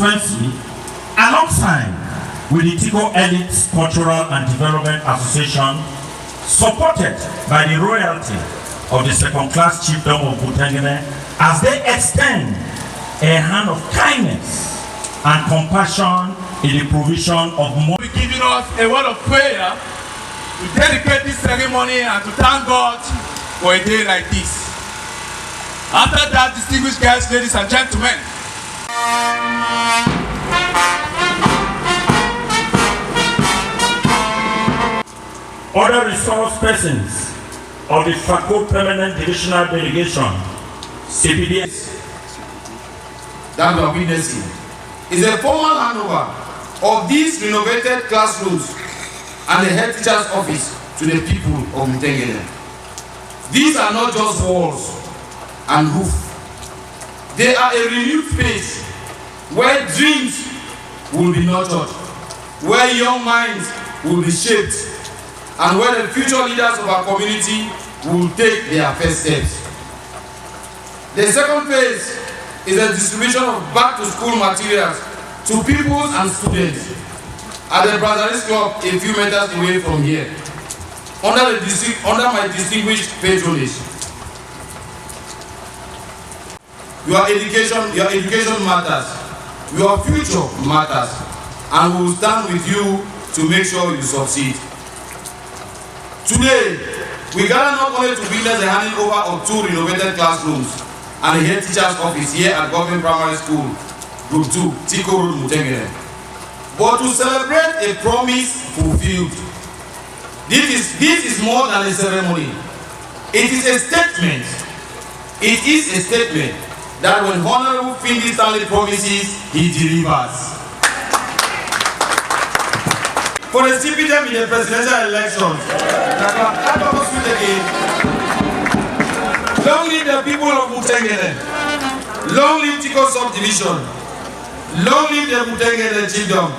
constituency, alongside with the Tico Elites Cultural and Development Association, supported by the royalty of the second-class chiefdom of Mutengene, as they extend a hand of kindness and compassion in the provision of more. Giving us a word of prayer to dedicate this ceremony and to thank God for a day like this. After that, distinguished guests, ladies and gentlemen, other resource persons of the FACO Permanent Divisional Delegation, CPDS, that we are witnessing is a formal handover of these renovated classrooms and the head teacher's office to the people of Mutengene. These are not just walls and roof. They are a renewed space where dreams will be nurtured, where young minds will be shaped, and where the future leaders of our community will take their first steps. The second phase is the distribution of back-to-school materials to pupils and students at the Brother's Club a few meters away from here, under my distinguished patronage. Your education matters, your future matters, and we will stand with you to make sure you succeed. Today, we gather not only to witness the handing over of 2 renovated classrooms and the head teacher's office here at Government Primary School, Group 2, Tico Road, Mutengene, but to celebrate a promise fulfilled. This is more than a ceremony. It is a statement. It is a statement that when Honorable Findi Stanley promises, he delivers. For the CPDM in the presidential elections, long live the people of Mutengene, long live Tico subdivision, long live the Mutengene chiefdom,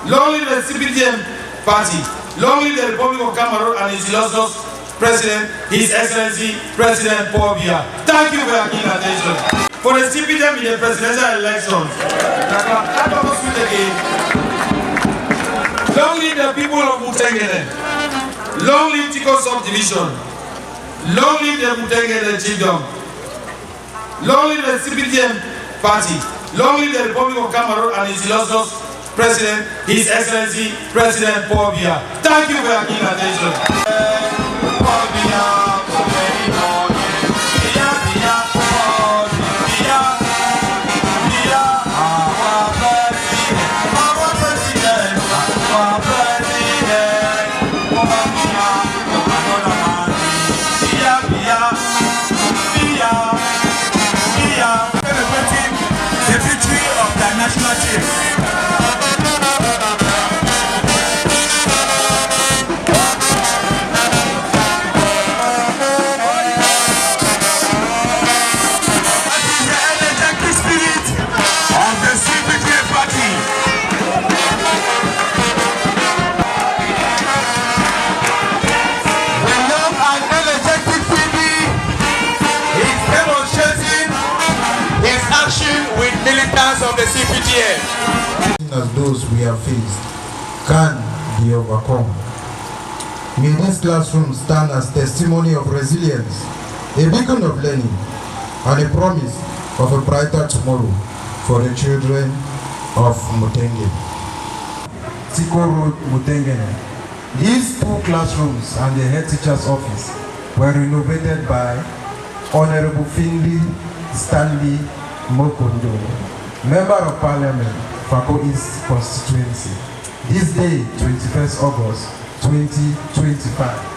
long live the CPDM party, long live the Republic of Cameroon and its illustrious President, His Excellency President Paul Biya. Thank you for your keen attention. For the CPDM in the presidential elections, long live the people of Mutengene, long live Tico subdivision, long live the Mutengene chiefdom, long live the CPDM party, long live the Republic of Cameroon and its illustrious President, His Excellency President Paul Biya. Thank you for your keen attention. Of the CPDM. As those we have faced can be overcome. May this classroom stand as testimony of resilience, a beacon of learning, and a promise of a brighter tomorrow for the children of Mutengene. Tico Road, Mutengene. These 2 classrooms and the head teacher's office were renovated by Honorable Findi Stanley, Member of Parliament, FACO East Constituency. This day, 21st August 2025.